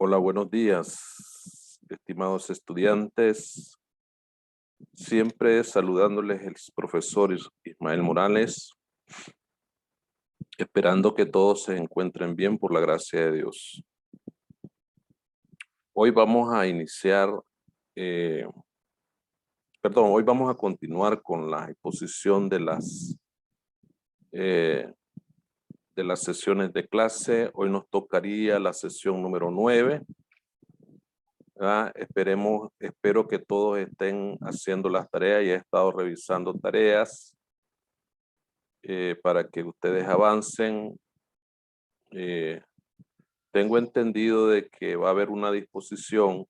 Hola, buenos días, estimados estudiantes. Siempre saludándoles el profesor Ismael Morales, esperando que todos se encuentren bien por la gracia de Dios. Hoy vamos a iniciar, hoy vamos a continuar con la exposición de las sesiones de clase. Hoy nos tocaría la sesión número 9. Espero que todos estén haciendo las tareas y he estado revisando tareas para que ustedes avancen. Tengo entendido de que va a haber una disposición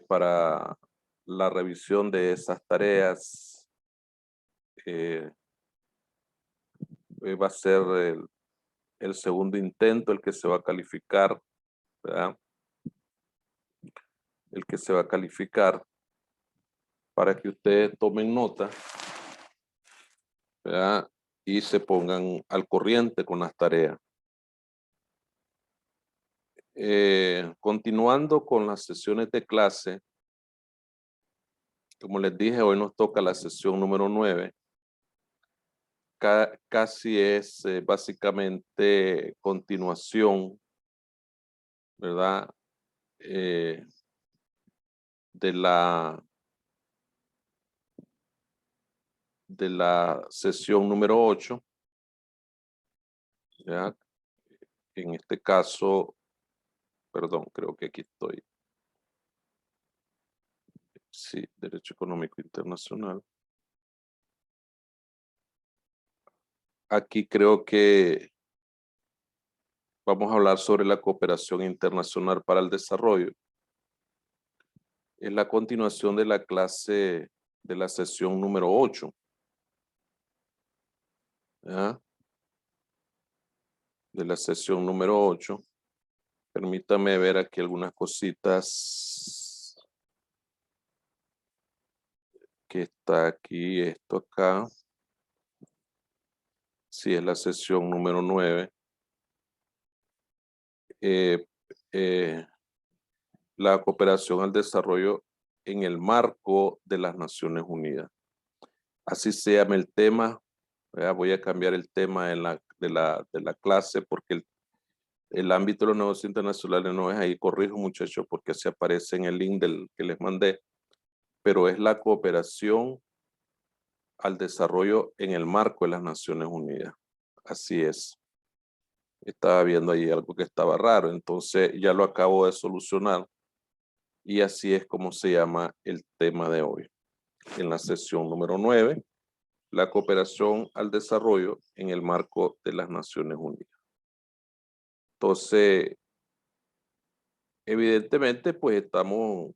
para la revisión de esas tareas. Va a ser el segundo intento el que se va a calificar, ¿verdad? El que se va a calificar para que ustedes tomen nota, ¿verdad? Y se pongan al corriente con las tareas. Continuando con las sesiones de clase, como les dije, hoy nos toca la sesión número 9. Casi es básicamente continuación, ¿verdad? De la sesión número 8. ¿Ya? En este caso, perdón, creo que aquí estoy. Sí, Derecho Económico Internacional. Aquí creo que vamos a hablar sobre la cooperación internacional para el desarrollo. Es la continuación de la clase de la sesión número 8. ¿Ya? De la sesión número 8. Permítame ver aquí algunas cositas que está aquí, esto acá. Sí, es la sesión número 9. La cooperación al desarrollo en el marco de las Naciones Unidas. Así se llama el tema. ¿Verdad? Voy a cambiar el tema de la clase porque el ámbito de los negocios internacionales no es ahí. Corrijo, muchachos, porque se aparece en el link que les mandé. Pero es la cooperación al desarrollo en el marco de las Naciones Unidas. Así es. Estaba viendo ahí algo que estaba raro, entonces ya lo acabo de solucionar y así es como se llama el tema de hoy. En la sesión número 9, la cooperación al desarrollo en el marco de las Naciones Unidas. Entonces, evidentemente, pues estamos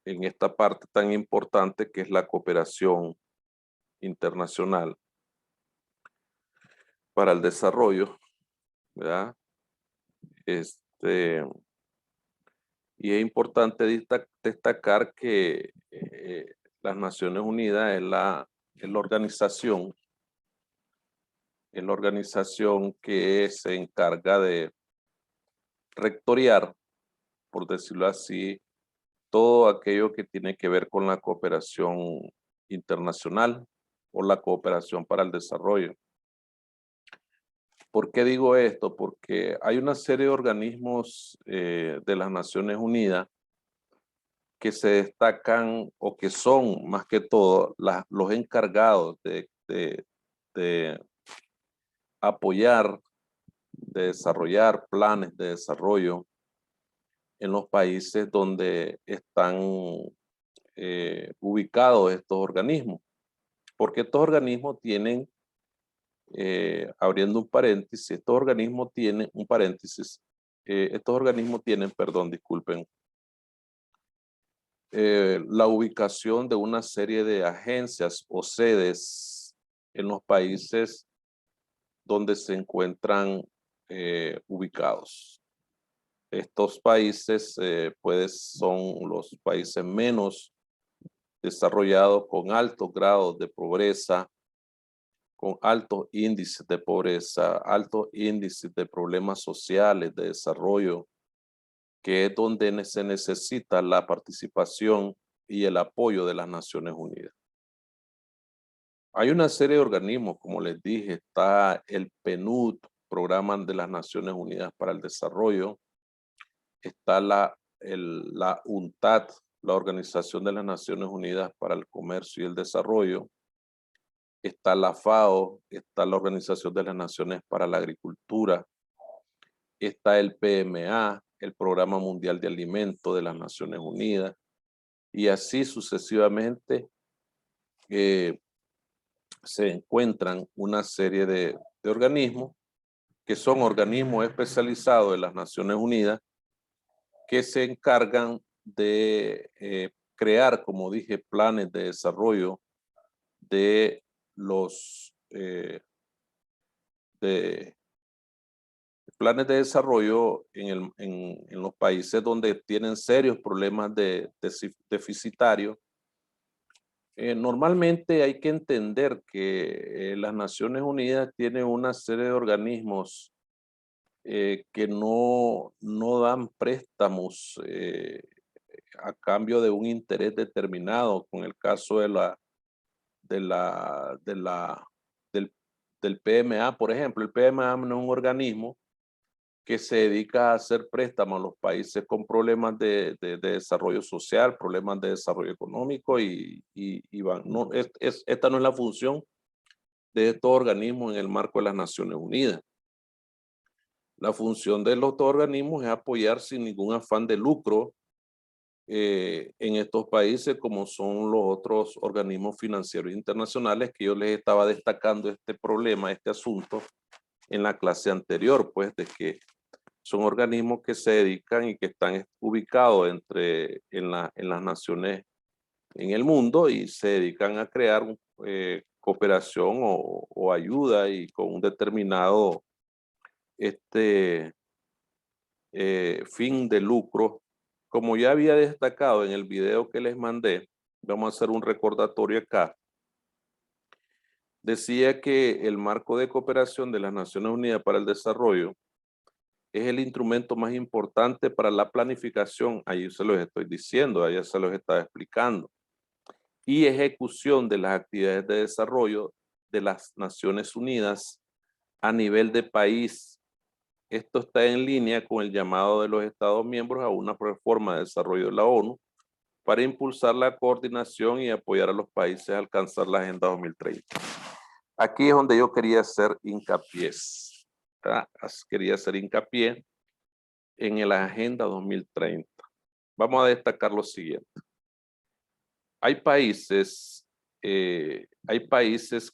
en esta parte tan importante que es la cooperación internacional para el desarrollo, ¿verdad? Y es importante destacar que las Naciones Unidas es la organización que se encarga de rectoriar, por decirlo así, todo aquello que tiene que ver con la cooperación internacional o la cooperación para el desarrollo. ¿Por qué digo esto? Porque hay una serie de organismos de las Naciones Unidas que se destacan o que son más que todo los encargados de apoyar, de desarrollar planes de desarrollo en los países donde están ubicados estos organismos. Porque estos organismos tienen, abriendo un paréntesis, estos organismos tienen, perdón, disculpen, la ubicación de una serie de agencias o sedes en los países donde se encuentran ubicados. Estos países son los países menos desarrollados con altos grados de pobreza con altos índices de pobreza, altos índices de problemas sociales, de desarrollo, que es donde se necesita la participación y el apoyo de las Naciones Unidas. Hay una serie de organismos, como les dije, está el PNUD, Programa de las Naciones Unidas para el Desarrollo, está la UNTAD, la Organización de las Naciones Unidas para el Comercio y el Desarrollo, está la FAO, está la Organización de las Naciones para la Agricultura, está el PMA, el Programa Mundial de Alimentos de las Naciones Unidas, y así sucesivamente se encuentran una serie de organismos que son organismos especializados de las Naciones Unidas que se encargan de crear, como dije, planes de desarrollo de los planes de desarrollo en los países donde tienen serios problemas deficitarios. Normalmente hay que entender que las Naciones Unidas tienen una serie de organismos que no dan préstamos a cambio de un interés determinado, con el caso del PMA, por ejemplo. El PMA no es un organismo que se dedica a hacer préstamos a los países con problemas de desarrollo social, problemas de desarrollo económico no, esta no es la función de estos organismos en el marco de las Naciones Unidas. La función de los organismos es apoyar sin ningún afán de lucro en estos países, como son los otros organismos financieros internacionales que yo les estaba destacando este problema, este asunto en la clase anterior, pues de que son organismos que se dedican y que están ubicados en las naciones en el mundo y se dedican a crear cooperación o ayuda y con un determinado fin de lucro. Como ya había destacado en el video que les mandé, vamos a hacer un recordatorio acá. Decía que el marco de cooperación de las Naciones Unidas para el Desarrollo es el instrumento más importante para la planificación, ahí se los estoy diciendo, ahí se los estaba explicando, y ejecución de las actividades de desarrollo de las Naciones Unidas a nivel de país. Esto está en línea con el llamado de los Estados miembros a una reforma de desarrollo de la ONU para impulsar la coordinación y apoyar a los países a alcanzar la Agenda 2030. Aquí es donde yo quería hacer hincapié. Quería hacer hincapié en la Agenda 2030. Vamos a destacar lo siguiente. Hay países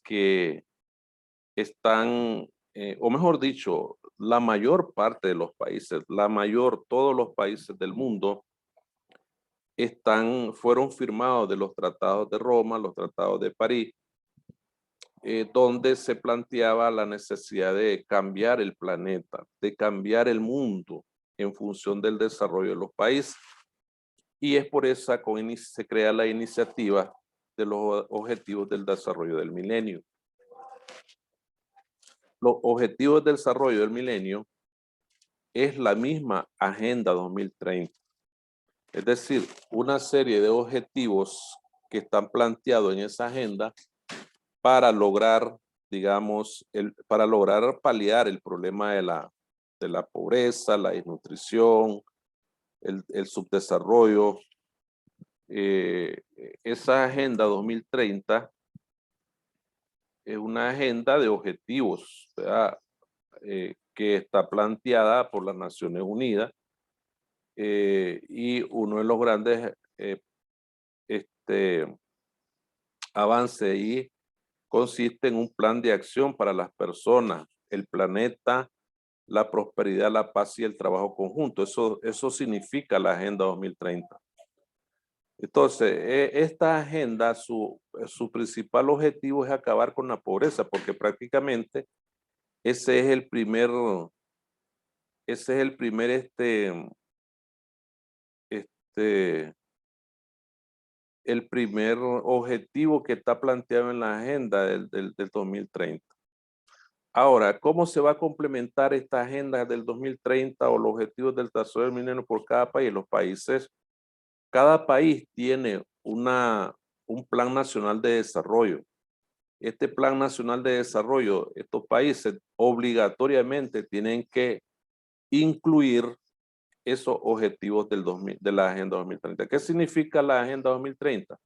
que están, o mejor dicho, la mayor parte de los países, todos los países del mundo fueron firmados de los tratados de Roma, los tratados de París, donde se planteaba la necesidad de cambiar el planeta, de cambiar el mundo en función del desarrollo de los países. Y es por esa que se crea la iniciativa de los Objetivos del Desarrollo del Milenio. Los Objetivos del Desarrollo del Milenio es la misma Agenda 2030. Es decir, una serie de objetivos que están planteados en esa agenda para lograr, digamos, para lograr paliar el problema de la pobreza, la desnutrición, el subdesarrollo. Esa Agenda 2030 es una agenda de objetivos, ¿verdad? Que está planteada por las Naciones Unidas y uno de los grandes avances ahí consiste en un plan de acción para las personas, el planeta, la prosperidad, la paz y el trabajo conjunto. Eso significa la Agenda 2030. Entonces, esta agenda, su principal objetivo es acabar con la pobreza, porque prácticamente ese es el primer el primer objetivo que está planteado en la agenda del 2030. Ahora, ¿cómo se va a complementar esta agenda del 2030 o los objetivos del desarrollo del milenio por cada país? Cada país tiene un plan nacional de desarrollo. Este plan nacional de desarrollo, estos países obligatoriamente tienen que incluir esos objetivos de la Agenda 2030. ¿Qué significa la Agenda 2030?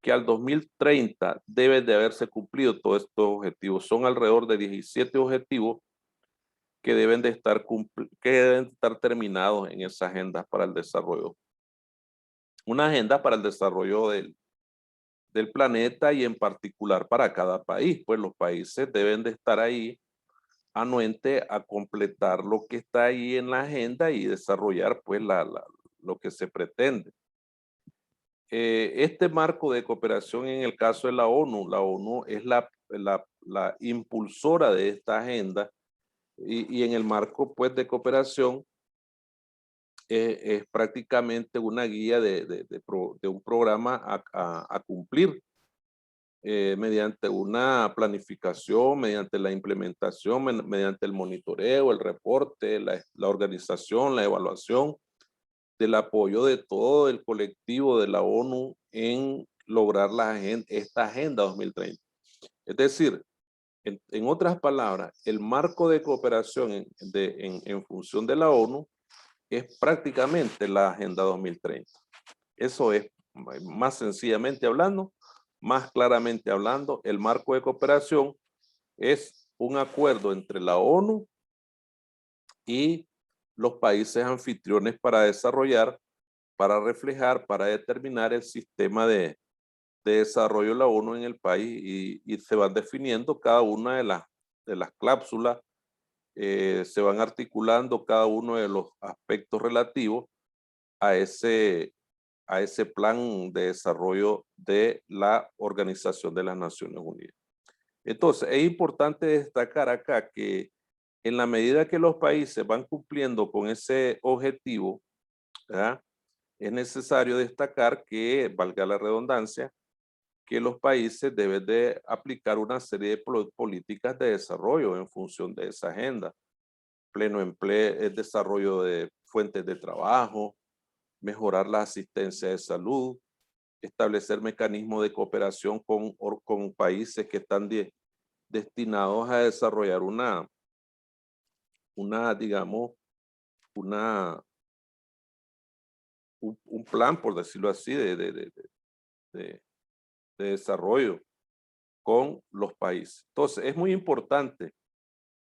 Que al 2030 debe de haberse cumplido todos estos objetivos. Son alrededor de 17 objetivos que deben de estar, terminados en esa agenda para el desarrollo. Una agenda para el desarrollo del planeta y en particular para cada país, pues los países deben de estar ahí anuente a completar lo que está ahí en la agenda y desarrollar pues lo que se pretende. Este marco de cooperación en el caso de la ONU es la impulsora de esta agenda y en el marco pues de cooperación es prácticamente una guía de un programa a cumplir mediante una planificación, mediante la implementación, mediante el monitoreo, el reporte, la organización, la evaluación, del apoyo de todo el colectivo de la ONU en lograr esta Agenda 2030. Es decir, en otras palabras, el marco de cooperación en función de la ONU es prácticamente la Agenda 2030. Eso es, más sencillamente hablando, más claramente hablando, el marco de cooperación es un acuerdo entre la ONU y los países anfitriones para desarrollar, para reflejar, para determinar el sistema de desarrollo de la ONU en el país y se van definiendo cada una de las cláusulas, se van articulando cada uno de los aspectos relativos a ese plan de desarrollo de la Organización de las Naciones Unidas. Entonces, es importante destacar acá que en la medida que los países van cumpliendo con ese objetivo, ¿verdad? Es necesario destacar que, valga la redundancia, que los países deben de aplicar una serie de políticas de desarrollo en función de esa agenda. Pleno empleo, el desarrollo de fuentes de trabajo, mejorar la asistencia de salud, establecer mecanismos de cooperación con países que están destinados a desarrollar digamos, un plan, por decirlo así, de desarrollo con los países. Entonces, es muy importante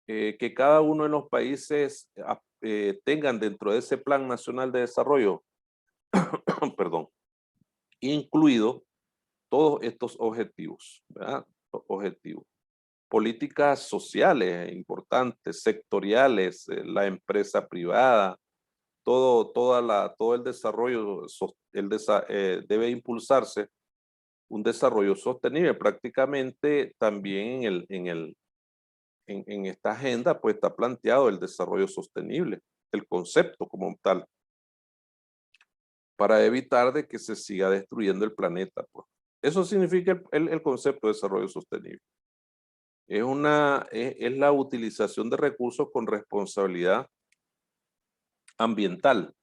que cada uno de los países tengan dentro de ese Plan Nacional de Desarrollo, perdón, incluido todos estos objetivos, ¿verdad? Objetivos. Políticas sociales importantes, sectoriales, la empresa privada, todo el desarrollo debe impulsarse un desarrollo sostenible. Prácticamente también en esta agenda pues está planteado el desarrollo sostenible, el concepto como tal, para evitar de que se siga destruyendo el planeta, pues. Eso significa el concepto de desarrollo sostenible. Es la utilización de recursos con responsabilidad ambiental,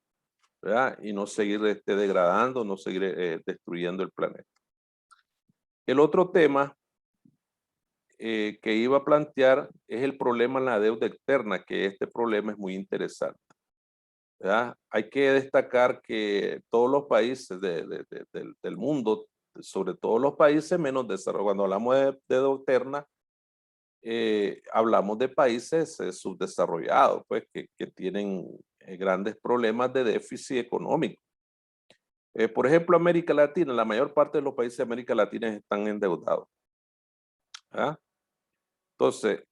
¿verdad? Y no seguir degradando, no seguir destruyendo el planeta. El otro tema que iba a plantear es el problema en la deuda externa, que este problema es muy interesante, ¿verdad? Hay que destacar que todos los países del mundo, sobre todo los países menos desarrollados, cuando hablamos de deuda externa, hablamos de países subdesarrollados, pues que tienen grandes problemas de déficit económico. Por ejemplo, América Latina, la mayor parte de los países de América Latina están endeudados, ¿verdad? Entonces,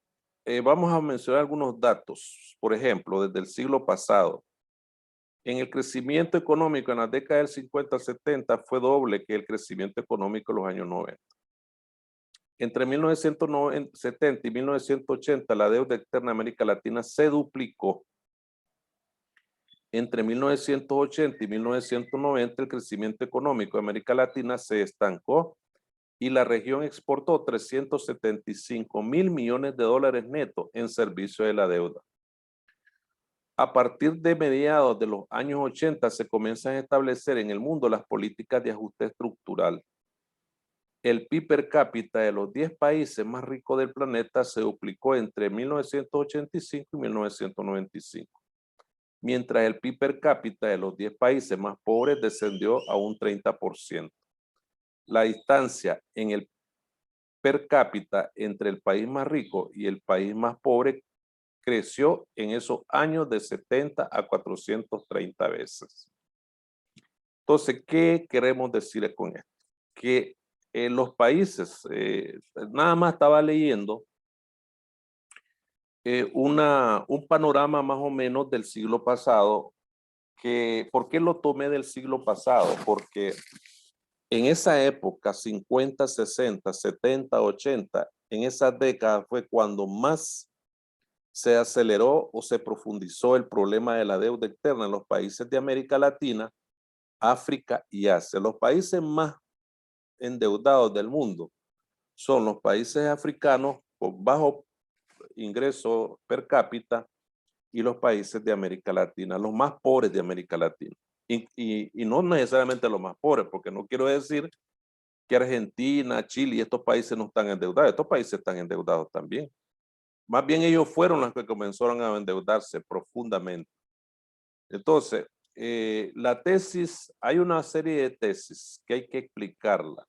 vamos a mencionar algunos datos. Por ejemplo, desde el siglo pasado, en el crecimiento económico en la década del 50 al 70 fue doble que el crecimiento económico en los años 90. Entre 1970 y 1980, la deuda externa de América Latina se duplicó. Entre 1980 y 1990 el crecimiento económico de América Latina se estancó y la región exportó 375.000 millones de dólares netos en servicio de la deuda. A partir de mediados de los años 80 se comienzan a establecer en el mundo las políticas de ajuste estructural. El PIB per cápita de los 10 países más ricos del planeta se duplicó entre 1985 y 1995, mientras el PIB per cápita de los 10 países más pobres descendió a un 30%. La distancia en el per cápita entre el país más rico y el país más pobre creció en esos años de 70 a 430 veces. Entonces, ¿qué queremos decir con esto? Que los países, nada más estaba leyendo un panorama más o menos del siglo pasado, ¿por qué lo tomé del siglo pasado? Porque en esa época, 50, 60, 70, 80, en esas décadas fue cuando más se aceleró o se profundizó el problema de la deuda externa en los países de América Latina, África y Asia. Los países más endeudados del mundo son los países africanos con bajo ingreso per cápita y los países de América Latina, los más pobres de América Latina. Y no necesariamente los más pobres, porque no quiero decir que Argentina, Chile y estos países no están endeudados. Estos países están endeudados también. Más bien ellos fueron los que comenzaron a endeudarse profundamente. Entonces, la tesis, hay una serie de tesis que hay que explicarla.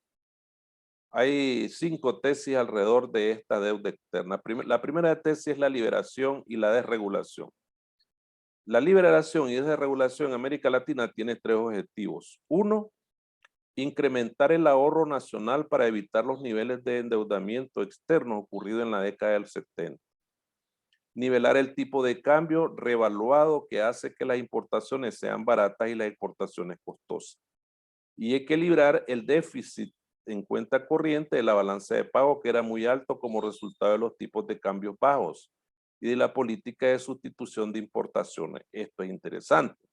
Hay 5 tesis alrededor de esta deuda externa. La primera tesis es la liberación y la desregulación. La liberación y desregulación en América Latina tiene 3 objetivos. 1, incrementar el ahorro nacional para evitar los niveles de endeudamiento externo ocurrido en la década del 70. Nivelar el tipo de cambio revaluado que hace que las importaciones sean baratas y las exportaciones costosas. Y equilibrar el déficit en cuenta corriente de la balanza de pago, que era muy alto como resultado de los tipos de cambios bajos y de la política de sustitución de importaciones. Esto es interesante.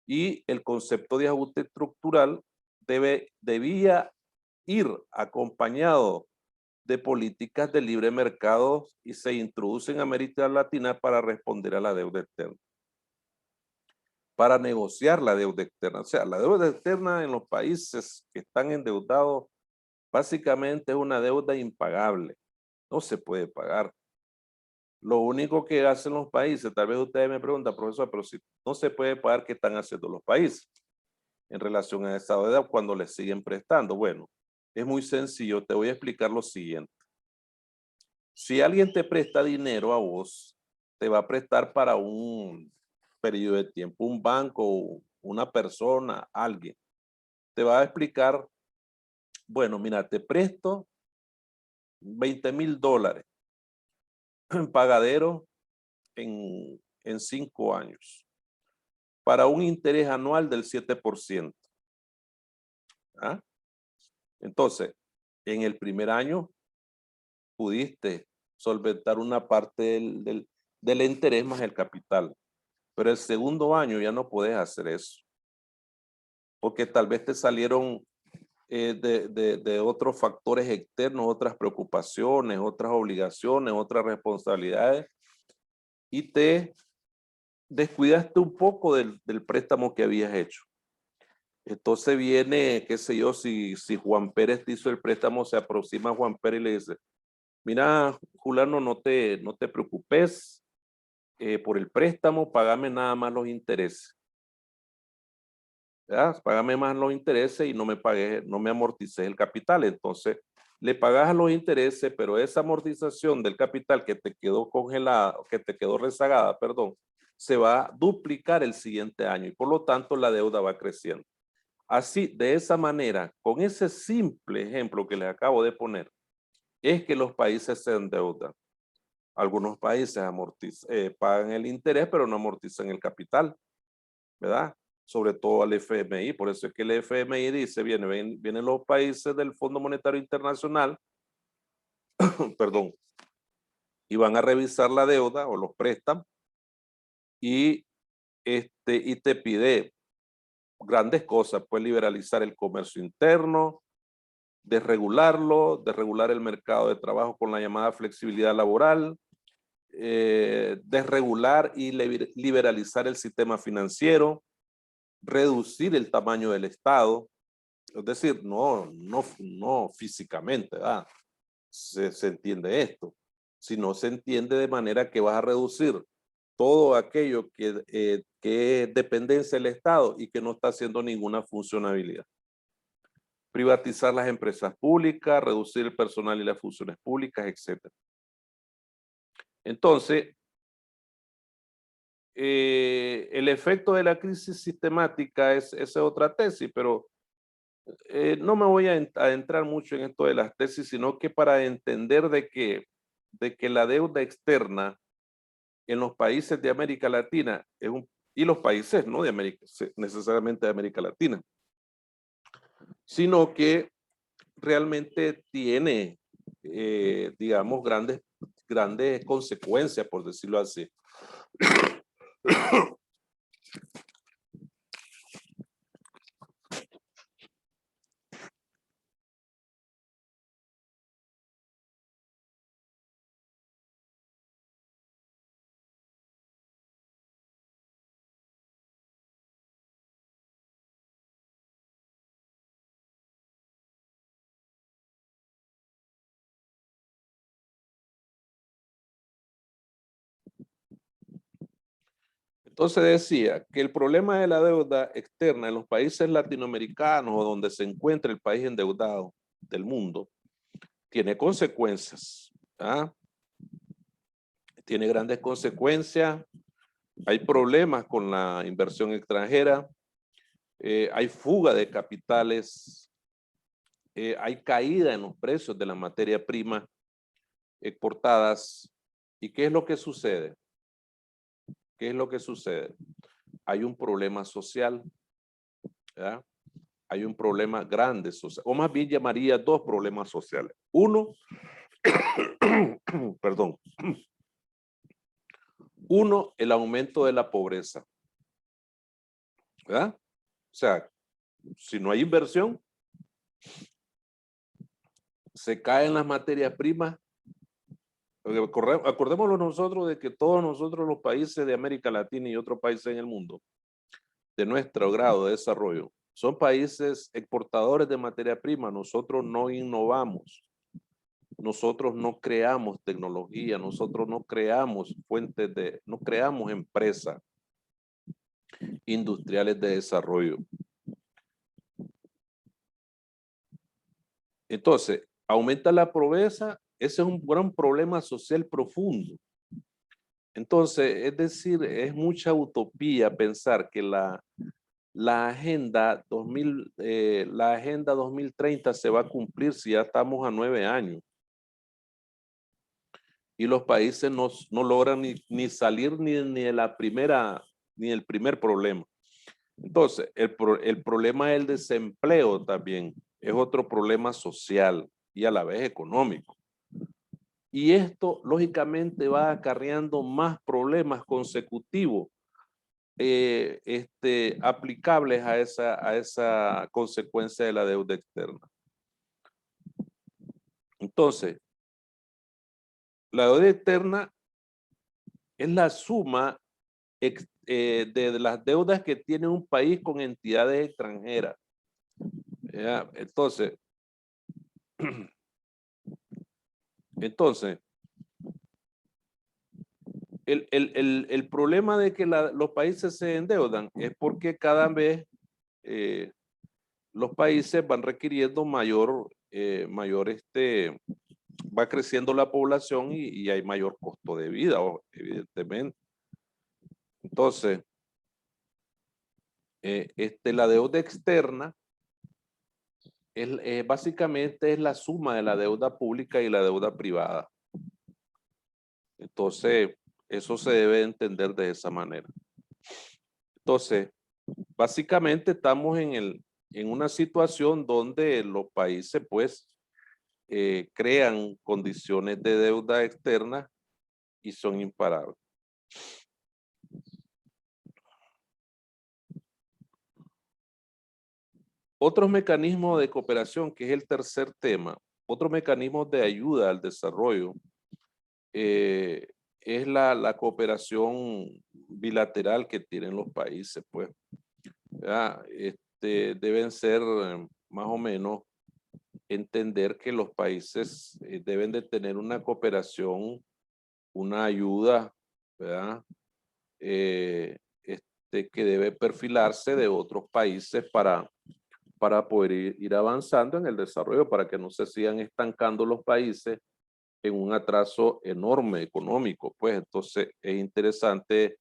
Y el concepto de ajuste estructural debía ir acompañado de políticas de libre mercado y se introduce en América Latina para responder a la deuda externa, para negociar la deuda externa. O sea, la deuda externa en los países que están endeudados básicamente es una deuda impagable, no se puede pagar. Lo único que hacen los países, tal vez ustedes me preguntan, profesor, pero si no se puede pagar, ¿qué están haciendo los países en relación a esa deuda cuando les siguen prestando? Bueno, es muy sencillo, te voy a explicar lo siguiente. Si alguien te presta dinero a vos, te va a prestar para un periodo de tiempo, un banco, una persona, alguien. Te va a explicar, bueno, mira, te presto $20,000 en pagadero en 5 años para un interés anual del 7%. ¿Ah? Entonces, en el primer año pudiste solventar una parte del interés más el capital, pero el segundo año ya no puedes hacer eso, porque tal vez te salieron de otros factores externos, otras preocupaciones, otras obligaciones, otras responsabilidades, y te descuidaste un poco del préstamo que habías hecho. Entonces viene, qué sé yo, si Juan Pérez te hizo el préstamo, se aproxima a Juan Pérez y le dice, mira, Julano, no te preocupes por el préstamo, págame nada más los intereses. ¿Verdad? Págame más los intereses y no me amortices el capital. Entonces, le pagas a los intereses, pero esa amortización del capital que te quedó congelada, que te quedó rezagada, perdón, se va a duplicar el siguiente año y por lo tanto la deuda va creciendo. Así, de esa manera, con ese simple ejemplo que les acabo de poner, es que los países se endeudan. Algunos países pagan el interés, pero no amortizan el capital, ¿verdad? Sobre todo al FMI. Por eso es que el FMI dice, vienen los países del Fondo Monetario Internacional, perdón, y van a revisar la deuda o los préstamos y y te pide grandes cosas, pues liberalizar el comercio interno, desregular el mercado de trabajo con la llamada flexibilidad laboral, desregular y liberalizar el sistema financiero, reducir el tamaño del Estado, es decir, no físicamente, ¿verdad? Se entiende esto, sino se entiende de manera que vas a reducir todo aquello que es dependencia del Estado y que no está haciendo ninguna funcionabilidad. Privatizar las empresas públicas, reducir el personal y las funciones públicas, etc. Entonces, el efecto de la crisis sistemática esa es otra tesis, pero no me voy a adentrar mucho en esto de las tesis, sino que para entender de que la deuda externa en los países de América Latina y los países no de América, necesariamente de América Latina, sino que realmente tiene, digamos, grandes consecuencias, por decirlo así. Entonces decía que el problema de la deuda externa en los países latinoamericanos o donde se encuentra el país endeudado del mundo tiene consecuencias. ¿Ah? Tiene grandes consecuencias. Hay problemas con la inversión extranjera. Hay fuga de capitales. Hay caída en los precios de la materia prima exportadas. ¿Y qué es lo que sucede? ¿Qué es lo que sucede? Hay un problema social, ¿verdad? Hay un problema grande social, o más bien llamaría dos problemas sociales. Uno, perdón, uno, el aumento de la pobreza, ¿verdad? O sea, si no hay inversión, se caen las materias primas. Acordémonos nosotros de que todos nosotros los países de América Latina y otros países en el mundo, de nuestro grado de desarrollo, son países exportadores de materia prima. Nosotros no innovamos. Nosotros no creamos tecnología, nosotros no creamos no creamos empresas industriales de desarrollo. Entonces, aumenta la pobreza, ese es un gran problema social profundo. Entonces, es decir, es mucha utopía pensar que la agenda 2030 se va a cumplir si ya estamos a 9 años. Y los países no logran ni salir ni el primer problema. Entonces, el problema del desempleo también es otro problema social y a la vez económico. Y esto, lógicamente, va acarreando más problemas consecutivos aplicables a esa consecuencia de la deuda externa. Entonces, la deuda externa es la suma de las deudas que tiene un país con entidades extranjeras. ¿Ya? Entonces, el problema de que los países se endeudan es porque cada vez los países van requiriendo va creciendo la población y hay mayor costo de vida, evidentemente. Entonces, la deuda externa básicamente es la suma de la deuda pública y la deuda privada. Entonces, eso se debe entender de esa manera. Entonces, básicamente estamos en una situación donde los países pues crean condiciones de deuda externa y son imparables. Otros mecanismos de cooperación, que es el tercer tema, otros mecanismos de ayuda al desarrollo, es la cooperación bilateral que tienen los países, pues, ¿verdad? Deben ser más o menos entender que los países deben de tener una cooperación, una ayuda, ¿verdad? Que debe perfilarse de otros países para poder ir avanzando en el desarrollo, para que no se sigan estancando los países en un atraso enorme económico. Pues entonces es interesante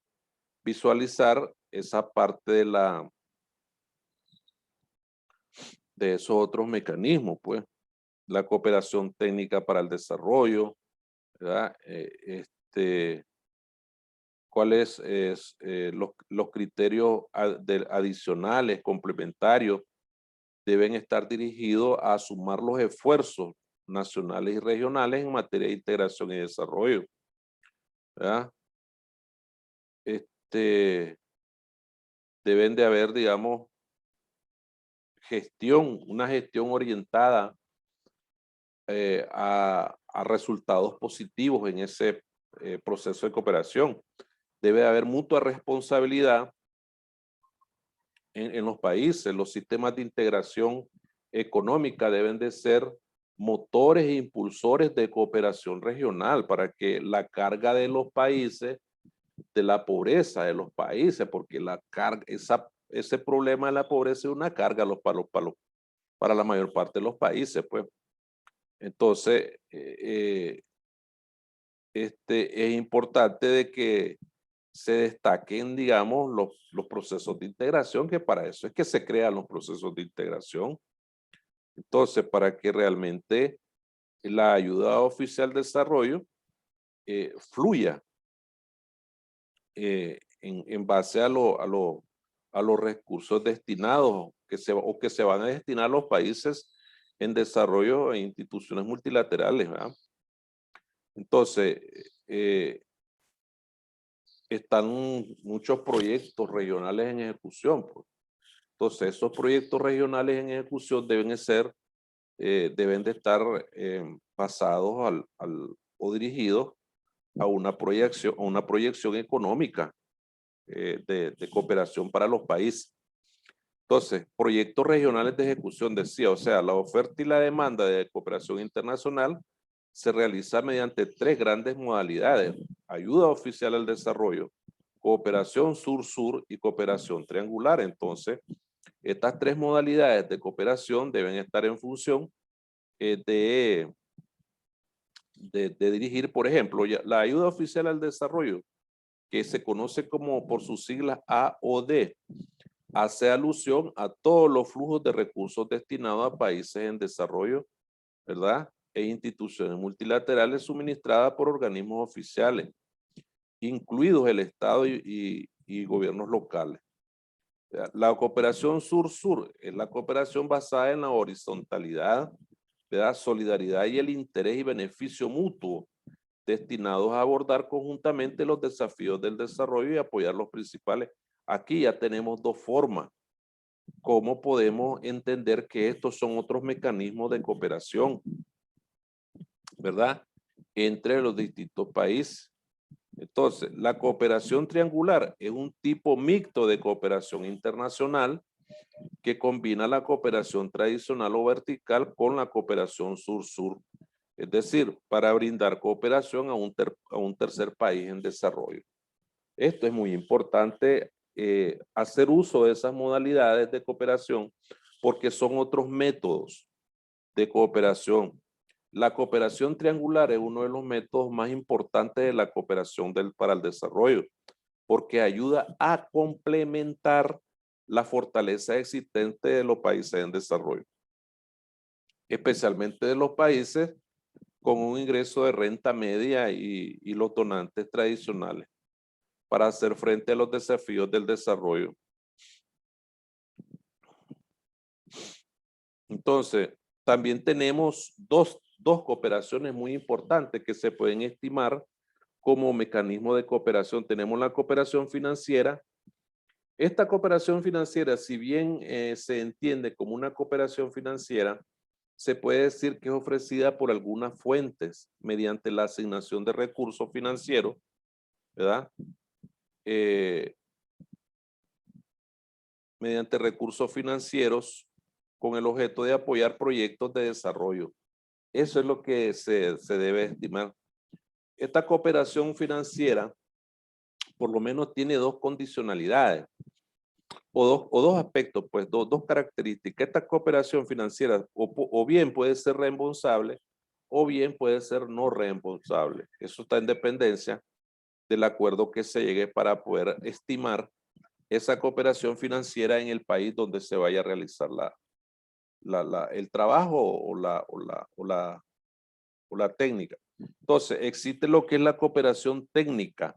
visualizar esa parte de esos otros mecanismos, pues la cooperación técnica para el desarrollo, ¿verdad? ¿Cuáles los criterios adicionales, complementarios, deben estar dirigidos a sumar los esfuerzos nacionales y regionales en materia de integración y desarrollo, ¿verdad? Deben de haber, digamos, una gestión orientada a resultados positivos en ese proceso de cooperación. Debe haber mutua responsabilidad en los países. Los sistemas de integración económica deben de ser motores e impulsores de cooperación regional para que la carga de los países, de la pobreza de los países, porque la carga, ese problema de la pobreza es una carga para la mayor parte de los países, pues. Entonces, es importante de que se destaquen, digamos, los procesos de integración, que para eso es que se crean los procesos de integración. Entonces, para que realmente la ayuda oficial de desarrollo fluya en base a los recursos destinados o que se van a destinar a los países en desarrollo e instituciones multilaterales, ¿verdad? Entonces, están muchos proyectos regionales en ejecución, pues. Entonces, esos proyectos regionales en ejecución deben de estar basados o dirigidos a una proyección económica de cooperación para los países. Entonces, proyectos regionales de ejecución, decía, o sea, la oferta y la demanda de cooperación internacional se realiza mediante 3 grandes modalidades: ayuda oficial al desarrollo, cooperación sur-sur y cooperación triangular. Entonces, estas 3 modalidades de cooperación deben estar en función de dirigir, por ejemplo, la ayuda oficial al desarrollo, que se conoce como por sus siglas AOD, hace alusión a todos los flujos de recursos destinados a países en desarrollo, ¿verdad? E instituciones multilaterales suministradas por organismos oficiales, incluidos el Estado y gobiernos locales. La cooperación sur-sur es la cooperación basada en la horizontalidad, ¿verdad? Solidaridad y el interés y beneficio mutuo, destinados a abordar conjuntamente los desafíos del desarrollo y apoyar los principales. Aquí ya tenemos 2 formas. ¿Cómo podemos entender que estos son otros mecanismos de cooperación, ¿verdad? Entre los distintos países. Entonces, la cooperación triangular es un tipo mixto de cooperación internacional que combina la cooperación tradicional o vertical con la cooperación sur-sur. Es decir, para brindar cooperación a un tercer país en desarrollo. Esto es muy importante, hacer uso de esas modalidades de cooperación, porque son otros métodos de cooperación. La cooperación triangular es uno de los métodos más importantes de la cooperación para el desarrollo, porque ayuda a complementar la fortaleza existente de los países en desarrollo, especialmente de los países con un ingreso de renta media y los donantes tradicionales, para hacer frente a los desafíos del desarrollo. Entonces, también tenemos dos cooperaciones muy importantes que se pueden estimar como mecanismo de cooperación. Tenemos la cooperación financiera Esta cooperación financiera, si bien se entiende como una cooperación financiera, se puede decir que es ofrecida por algunas fuentes mediante la asignación de recursos financieros, ¿verdad? Eh, mediante recursos financieros con el objeto de apoyar proyectos de desarrollo. Eso es lo que se debe estimar. Esta cooperación financiera por lo menos tiene dos condicionalidades o dos aspectos, pues dos características. Esta cooperación financiera o bien puede ser reembolsable o bien puede ser no reembolsable. Eso está en dependencia del acuerdo que se llegue para poder estimar esa cooperación financiera en el país donde se vaya a realizar el trabajo o la técnica. Entonces, existe lo que es la cooperación técnica,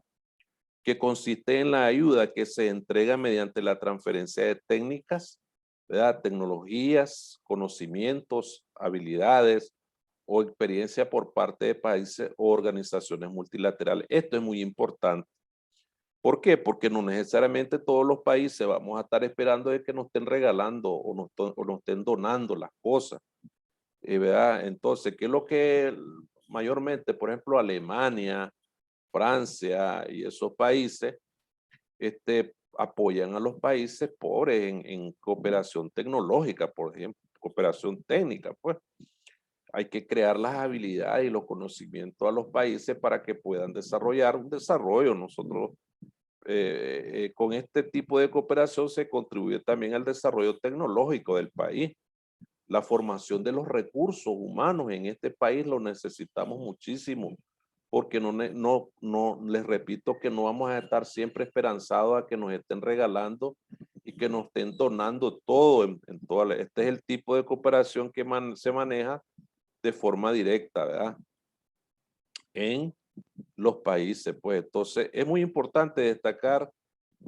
que consiste en la ayuda que se entrega mediante la transferencia de técnicas, ¿verdad? Tecnologías, conocimientos, habilidades o experiencia por parte de países o organizaciones multilaterales. Esto es muy importante. ¿Por qué? Porque no necesariamente todos los países vamos a estar esperando de que nos estén regalando o nos estén donando las cosas, ¿verdad? Entonces, ¿qué es lo que mayormente, por ejemplo, Alemania, Francia y esos países apoyan a los países pobres en cooperación tecnológica, por ejemplo, cooperación técnica, pues? Hay que crear las habilidades y los conocimientos a los países para que puedan desarrollar un desarrollo. Nosotros con este tipo de cooperación se contribuye también al desarrollo tecnológico del país. La formación de los recursos humanos en este país lo necesitamos muchísimo, porque no, les repito que no vamos a estar siempre esperanzados a que nos estén regalando y que nos estén donando todo. Este es el tipo de cooperación que se maneja de forma directa, ¿verdad? En los países, pues. Entonces, es muy importante destacar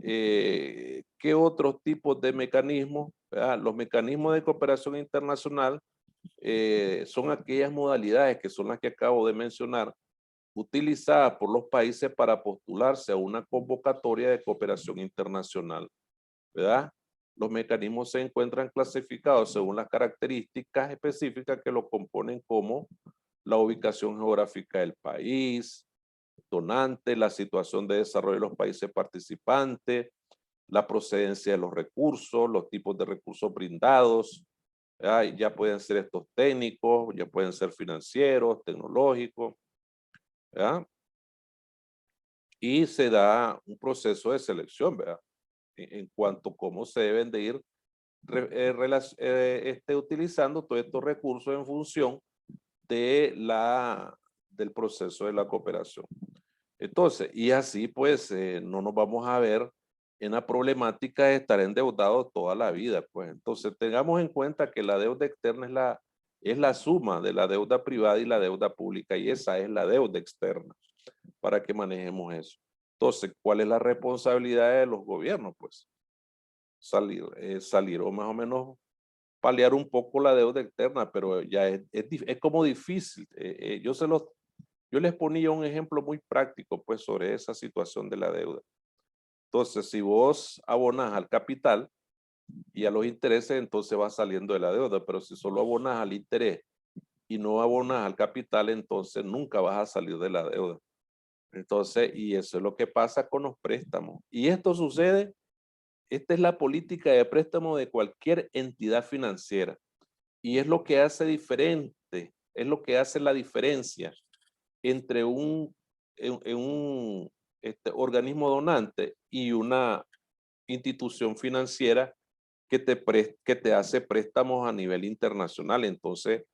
qué otros tipos de mecanismos, ¿verdad? Los mecanismos de cooperación internacional son aquellas modalidades que son las que acabo de mencionar, utilizadas por los países para postularse a una convocatoria de cooperación internacional, ¿verdad? Los mecanismos se encuentran clasificados según las características específicas que lo componen, como la ubicación geográfica del país donante, la situación de desarrollo de los países participantes, la procedencia de los recursos, los tipos de recursos brindados, ¿verdad? Ya pueden ser estos técnicos, ya pueden ser financieros, tecnológicos, ¿verdad? Y se da un proceso de selección, ¿verdad? En cuanto a cómo se deben de ir utilizando todos estos recursos en función del proceso de la cooperación. Entonces, y así pues no nos vamos a ver en la problemática de estar endeudados toda la vida. Pues entonces tengamos en cuenta que la deuda externa es la suma de la deuda privada y la deuda pública, y esa es la deuda externa, para que manejemos eso. Entonces, ¿cuál es la responsabilidad de los gobiernos? Pues salir o más o menos paliar un poco la deuda externa, pero ya es como difícil. Yo les ponía un ejemplo muy práctico pues sobre esa situación de la deuda. Entonces, si vos abonas al capital y a los intereses, entonces vas saliendo de la deuda, pero si solo abonas al interés y no abonas al capital, entonces nunca vas a salir de la deuda. Entonces, y eso es lo que pasa con los préstamos. Y esto sucede, esta es la política de préstamo de cualquier entidad financiera. Y es lo que hace diferente, es lo que hace la diferencia entre un organismo donante y una institución financiera que te hace préstamos a nivel internacional. Entonces,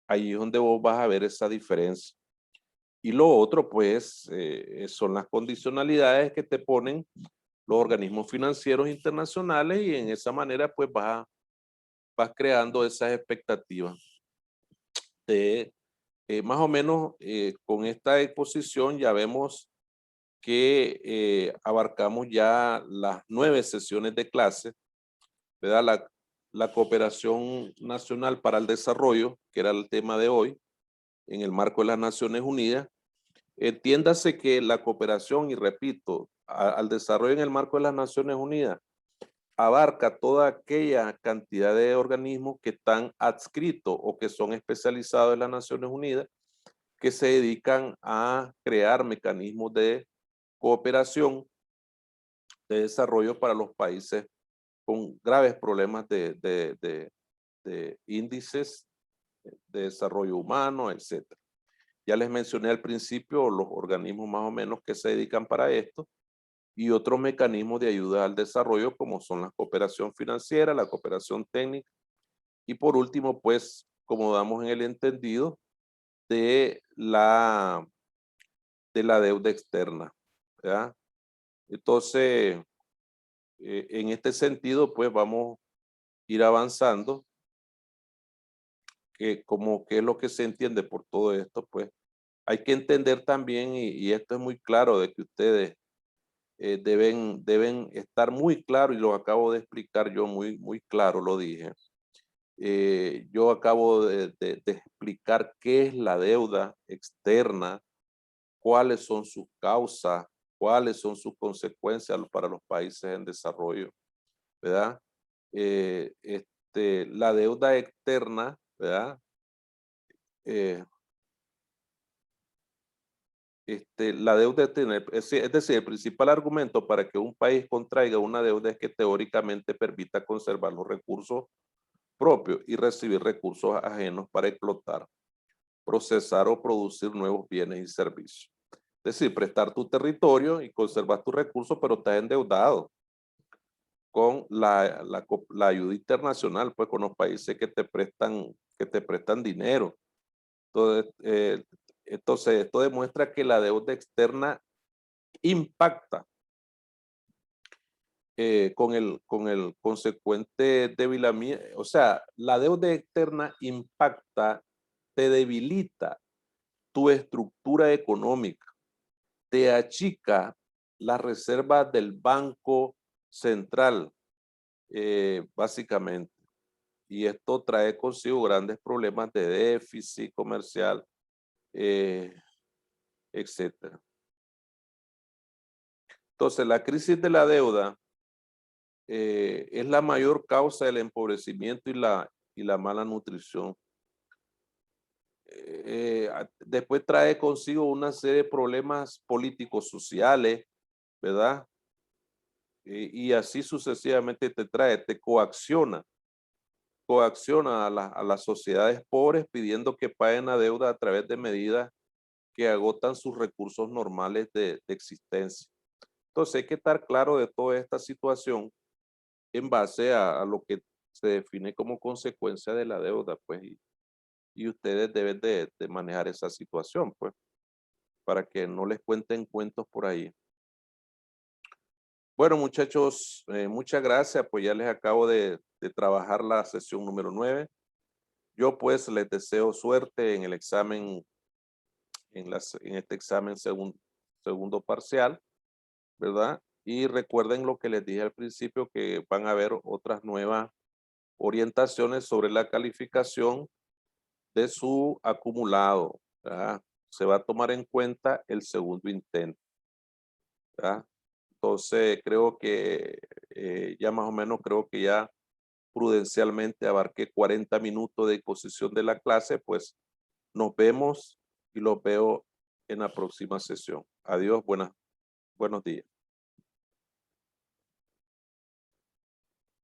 ahí es donde vos vas a ver esa diferencia. Y lo otro, pues, son las condicionalidades que te ponen los organismos financieros internacionales, y en esa manera, pues, vas creando esas expectativas de más o menos con esta exposición ya vemos que abarcamos ya las 9 sesiones de clase, ¿verdad? La cooperación nacional para el desarrollo, que era el tema de hoy, en el marco de las Naciones Unidas. Entiéndase que la cooperación, y repito, al desarrollo en el marco de las Naciones Unidas, abarca toda aquella cantidad de organismos que están adscritos o que son especializados en las Naciones Unidas, que se dedican a crear mecanismos de cooperación, de desarrollo para los países con graves problemas de índices de desarrollo humano, etcétera. Ya les mencioné al principio los organismos más o menos que se dedican para esto y otros mecanismos de ayuda al desarrollo como son la cooperación financiera, la cooperación técnica y por último, pues, como damos en el entendido de la deuda externa, ¿verdad? Entonces, en este sentido, pues vamos a ir avanzando, que como qué es lo que se entiende por todo esto, pues hay que entender también, y esto es muy claro, de que ustedes deben estar muy claro, y lo acabo de explicar yo muy claro, lo dije. Yo acabo de explicar qué es la deuda externa, cuáles son sus causas, cuáles son sus consecuencias para los países en desarrollo, ¿verdad? La deuda externa, ¿verdad? Eh, la deuda externa, es decir, el principal argumento para que un país contraiga una deuda es que teóricamente permita conservar los recursos propios y recibir recursos ajenos para explotar, procesar o producir nuevos bienes y servicios. Es decir, prestar tu territorio y conservar tus recursos, pero estás endeudado con la ayuda internacional, pues con los países que te prestan dinero. Entonces, esto demuestra que la deuda externa impacta con el consecuente debilamiento, o sea, la deuda externa impacta, te debilita tu estructura económica, te achica las reservas del Banco Central, básicamente. Y esto trae consigo grandes problemas de déficit comercial, eh, etcétera. Entonces, la crisis de la deuda es la mayor causa del empobrecimiento y la mala nutrición. Después trae consigo una serie de problemas políticos, sociales, ¿verdad? Y así sucesivamente te coacciona a las sociedades pobres pidiendo que paguen la deuda a través de medidas que agotan sus recursos normales de existencia. Entonces hay que estar claro de toda esta situación en base a lo que se define como consecuencia de la deuda, pues, y ustedes deben de manejar esa situación, pues, para que no les cuenten cuentos por ahí. Bueno, muchachos, muchas gracias, pues ya les acabo de trabajar la sesión número 9. Yo pues les deseo suerte en el examen, en este examen segundo parcial, ¿verdad? Y recuerden lo que les dije al principio, que van a haber otras nuevas orientaciones sobre la calificación de su acumulado, ¿verdad? Se va a tomar en cuenta el segundo intento, ¿verdad? Entonces creo que ya más o menos creo que ya prudencialmente abarqué 40 minutos de exposición de la clase, pues nos vemos y los veo en la próxima sesión. Adiós, buenos días.